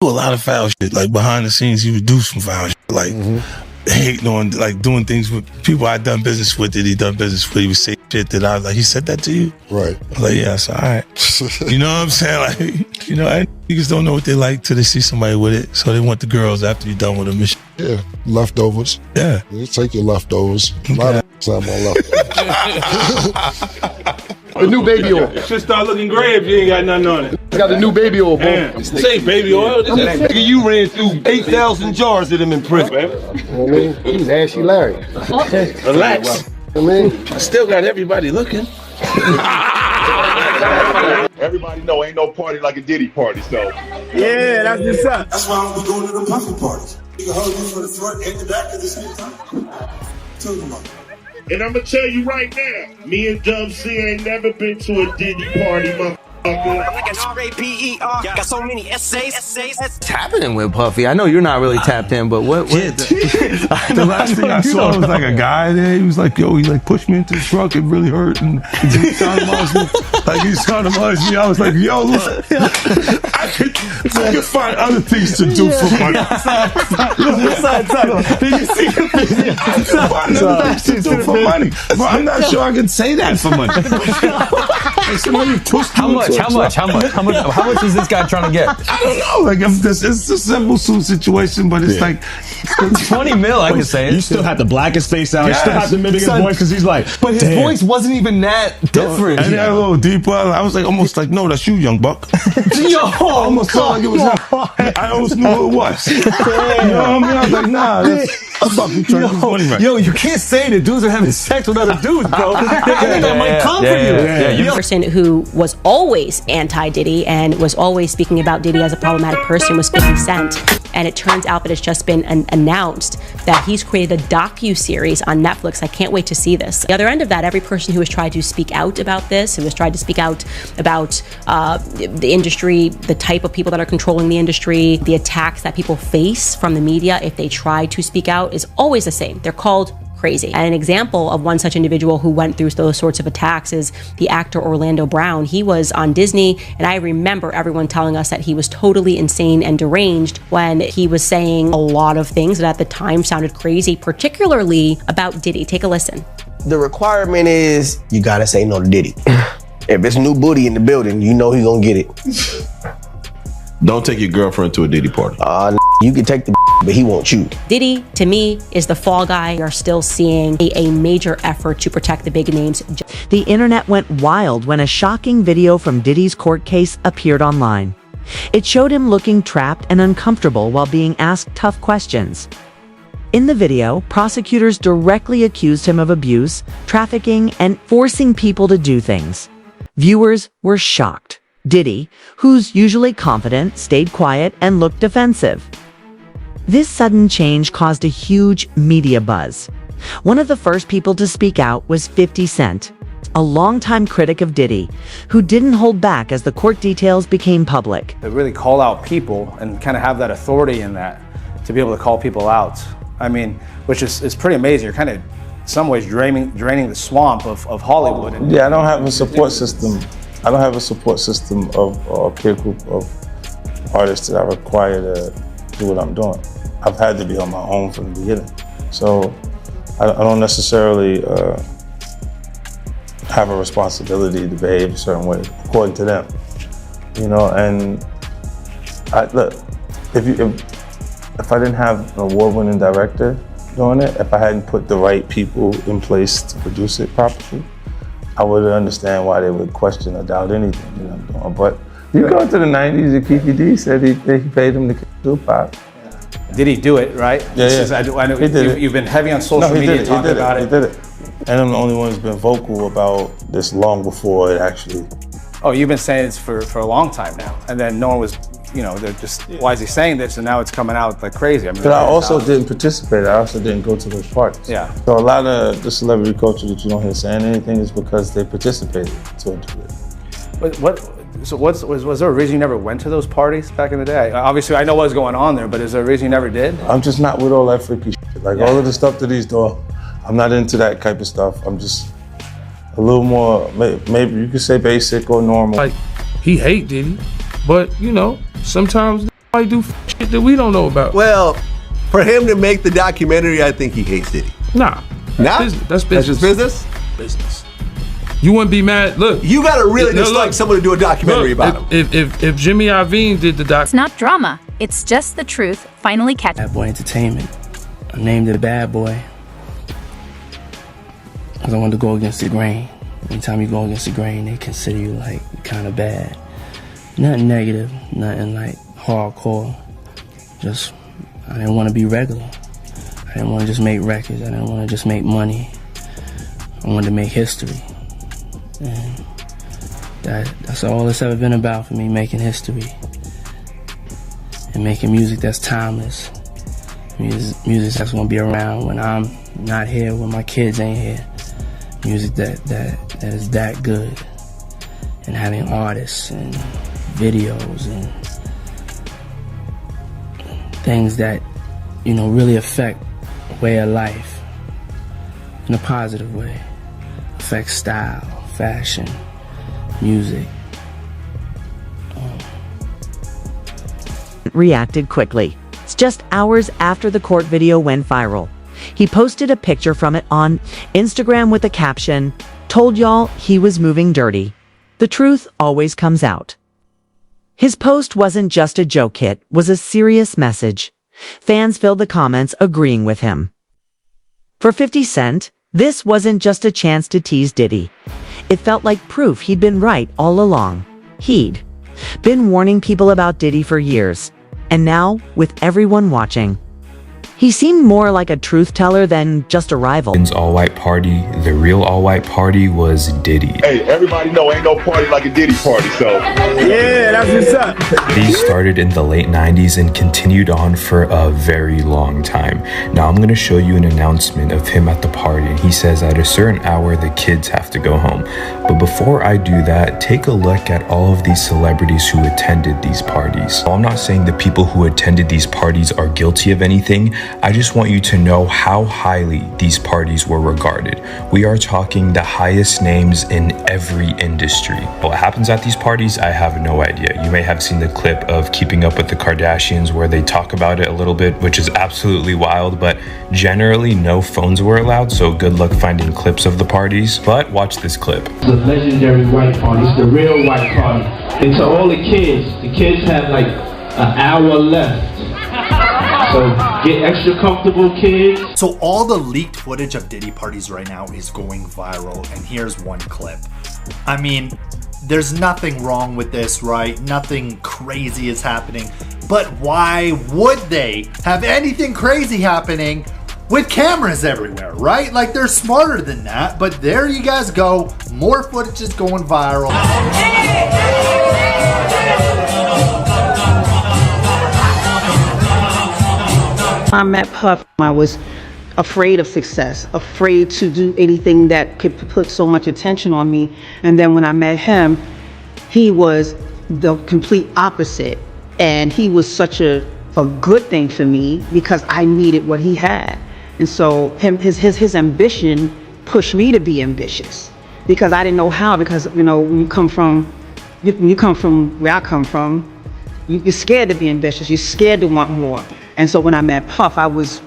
do a lot of foul shit. Like behind the scenes, he would do some foul shit. Like hating on, like doing things with people I done business with that he done business with. He would say shit that I was like, he said that to you? Right. I was like, yeah, so all right. You know what I'm saying? Like, you know, niggas don't know what they like till they see somebody with it. So they want the girls after you're done with them. Yeah, leftovers. Yeah. You take your leftovers. A lot of time on leftovers. The new baby oil. It should start looking gray if you ain't got nothing on it. It's got the new baby oil, bro. This ain't baby oil. Nigga, you ran through 8,000 jars of them in prison. Man. You know what I mean? He's ashy Larry. Relax. I mean, I still got everybody looking. Everybody know ain't no party like a Diddy party, so. yeah, that's what's up. That's why I don't be going to the puffin parties. You can hold you from the front and the back of the same time. Tell them about it. And I'm gonna tell you right now, me and Dub C ain't never been to a Diddy party, motherfucker. Got so many essays. What's happening with Puffy? I know you're not really tapped in, but what The last thing I saw was like a guy there. He was like, yo, he like pushed me into the truck. It really hurt. And he sounded me. Like he sounded me. I was like, yo, look, I could find other things to do for money. Did you see the video? I could find other things to do for money. Bro, I'm not sure I can say that for money. Like somebody pushed me into a truck. How much is this guy trying to get? I don't know. Like it's a simple situation, but it's like 20 mil, I can say it. You still have to black his face out. You still have to mimic his voice because he's like, but his voice wasn't even that different. And a little deeper. I was like, almost like, no, that's you, young buck. Yo, I almost felt like it was him. I almost knew who it was. You know what I mean? I was like, nah, that's Bucky trying to get money right. Yo, you can't say that dudes are having sex with other dudes, bro. That might come for you. The person who was always anti-Diddy and was always speaking about Diddy as a problematic person was 50 Cent. And it turns out that it's just been announced that he's created a docu-series on Netflix. I can't wait to see this. The other end of that, every person who has tried to speak out about this, who has tried to speak out about the industry, the type of people that are controlling the industry, the attacks that people face from the media if they try to speak out, is always the same. They're called crazy. And an example of one such individual who went through those sorts of attacks is the actor Orlando Brown. He was on Disney, and I remember everyone telling us that he was totally insane and deranged when he was saying a lot of things that at the time sounded crazy, particularly about Diddy. Take a listen. The requirement is you gotta say no to Diddy. If it's new booty in the building, you know he's gonna get it. don't take your girlfriend to a Diddy party. You can take the but he won't you. Diddy, to me, is the fall guy. We are still seeing a major effort to protect the big names. The internet went wild when a shocking video from Diddy's court case appeared online. It showed him looking trapped and uncomfortable while being asked tough questions. In the video, prosecutors directly accused him of abuse, trafficking, and forcing people to do things. Viewers were shocked. Diddy, who's usually confident, stayed quiet and looked defensive. This sudden change caused a huge media buzz. One of the first people to speak out was 50 Cent, a longtime critic of Diddy, who didn't hold back as the court details became public. To really call out people and kind of have that authority in that, to be able to call people out. I mean, which is pretty amazing. You're kind of, in some ways, draining the swamp of Hollywood. Yeah, I don't have a support system. I don't have a support system of a peer group of artists that I require to do what I'm doing. I've had to be on my own from the beginning. So I don't necessarily have a responsibility to behave a certain way, according to them. You know, and look, if I didn't have an award-winning director doing it, if I hadn't put the right people in place to produce it properly, I would understand why they would question or doubt anything that I'm doing. But you go to the 90s, and Kiki D said he paid him to kill Tupac. Did he do it, right? Yeah, I know you've been heavy on social media talking about it. He did it. And I'm the only one who's been vocal about this long before it actually. Oh, you've been saying this for a long time now. And then no one was, you know, they're just, why is he saying this? And now it's coming out like crazy. I mean, but I also didn't participate. I also didn't go to those parties. Yeah. So a lot of the celebrity culture that you don't hear saying anything is because they participated to a degree. So was there a reason you never went to those parties back in the day? Obviously, I know what was going on there, but is there a reason you never did? I'm just not with all that freaky shit. Like all of the stuff that he's doing, I'm not into that type of stuff. I'm just a little more, maybe you could say basic or normal. Like, he hate Diddy, but you know, sometimes I do shit that we don't know about. Well, for him to make the documentary, I think he hates Diddy. Nah. Nah? That's business. That's just business? Business. You wouldn't be mad. Look. You gotta really dislike someone to do a documentary about him. If Jimmy Iovine did the doc. It's not drama. It's just the truth. Finally catch. Bad Boy Entertainment. I named it a Bad Boy because I wanted to go against the grain. Anytime you go against the grain, they consider you like kind of bad. Nothing negative, nothing like hardcore. Just, I didn't want to be regular. I didn't want to just make records. I didn't want to just make money. I wanted to make history. And that's all it's ever been about for me, making history. And making music that's timeless. Music that's gonna be around when I'm not here, when my kids ain't here. Music that is that good. And having artists and videos and things that, you know, really affect way of life in a positive way. Affect style, fashion, music. Reacted quickly. It's just hours after the court video went viral. He posted a picture from it on Instagram with the caption, "Told y'all he was moving dirty. The truth always comes out." His post wasn't just a joke hit, was a serious message. Fans filled the comments agreeing with him. For 50 Cent, this wasn't just a chance to tease Diddy. It felt like proof he'd been right all along. He'd been warning people about Diddy for years. And now, with everyone watching, he seemed more like a truth teller than just a rival. All-white party, the real all-white party was Diddy. Hey, everybody know ain't no party like a Diddy party, so. Yeah, that's what's up. These started in the late 90s and continued on for a very long time. Now I'm going to show you an announcement of him at the party, and he says at a certain hour the kids have to go home. But before I do that, take a look at all of these celebrities who attended these parties. Well, I'm not saying the people who attended these parties are guilty of anything. I just want you to know how highly these parties were regarded. We are talking the highest names in every industry. What happens at these parties, I have no idea. You may have seen the clip of Keeping Up with the Kardashians where they talk about it a little bit, which is absolutely wild, but generally no phones were allowed, so good luck finding clips of the parties. But watch this clip. The legendary white party, it's the real white party. And to all the kids have like an hour left. So get extra comfortable, kids. So all the leaked footage of Diddy parties right now is going viral, and here's one clip. I mean, there's nothing wrong with this, right? Nothing crazy is happening. But why would they have anything crazy happening with cameras everywhere, right? Like, they're smarter than that. But there you guys go. More footage is going viral. I met Puff, I was afraid of success, afraid to do anything that could put so much attention on me. And then when I met him, he was the complete opposite. And he was such a good thing for me because I needed what he had. And so his ambition pushed me to be ambitious because I didn't know how, because, you know, when you come from where I come from, you're scared to be ambitious. You're scared to want more. And so when I met Puff, I was,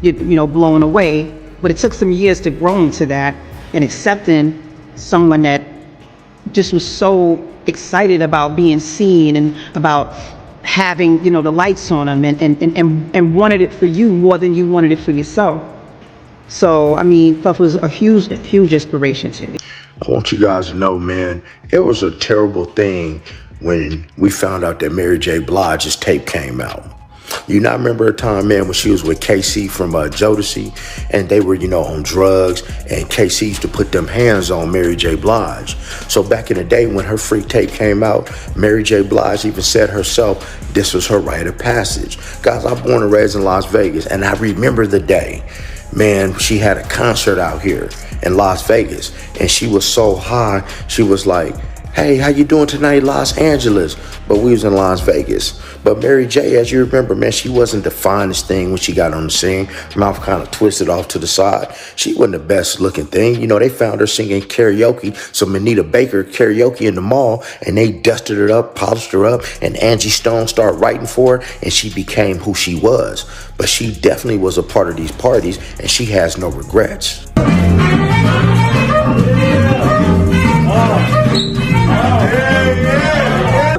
you know, blown away. But it took some years to grow into that and accepting someone that just was so excited about being seen and about having, you know, the lights on them and wanted it for you more than you wanted it for yourself. So, I mean, Puff was a huge inspiration to me. I want you guys to know, man, it was a terrible thing when we found out that Mary J. Blige's tape came out. You not remember a time, man, when she was with KC from Jodeci, and they were, you know, on drugs, and KC used to put them hands on Mary J. Blige. So back in the day when her freak tape came out, Mary J. Blige even said herself, this was her rite of passage. Guys, I'm born and raised in Las Vegas, and I remember the day, man, she had a concert out here in Las Vegas, and she was so high, she was like, hey, how you doing tonight, Los Angeles? but we was in Las Vegas. But Mary J, as you remember, man, she wasn't the finest thing when she got on the scene. Mouth kind of twisted off to the side. She wasn't the best looking thing. You know, they found her singing karaoke, some Anita Baker karaoke in the mall, and they dusted her up, polished her up, and Angie Stone started writing for her, and she became who she was. But she definitely was a part of these parties, and she has no regrets.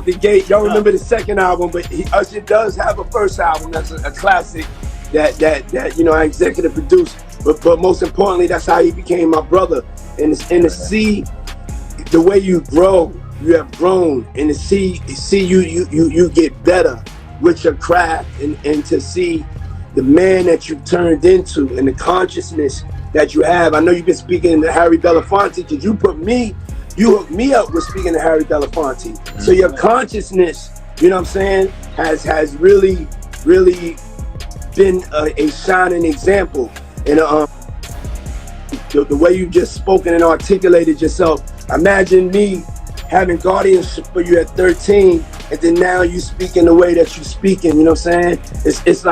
The Gate, y'all remember the second album, but Usher does have a first album that's a classic that you know I executive produced. But most importantly, that's how he became my brother. And to see the way you grow, you have grown, and to see you get better with your craft, and to see the man that you turned into and the consciousness that you have. I know you've been speaking to Harry Belafonte because you hooked me up with speaking to Harry Belafonte. So your consciousness, you know what I'm saying, has really been a shining example. And the way you just spoken and articulated yourself. Imagine me having guardianship for you at 13, and then now you speaking the way that you speaking. You know what I'm saying? It's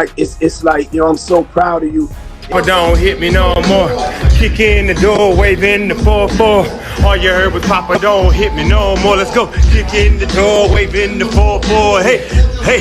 like you know, I'm so proud of you. Papa don't hit me no more. Kick in the door, waving the 4-4. All you heard was Papa don't hit me no more. Let's go. Kick in the door, waving the 4-4. Hey, hey.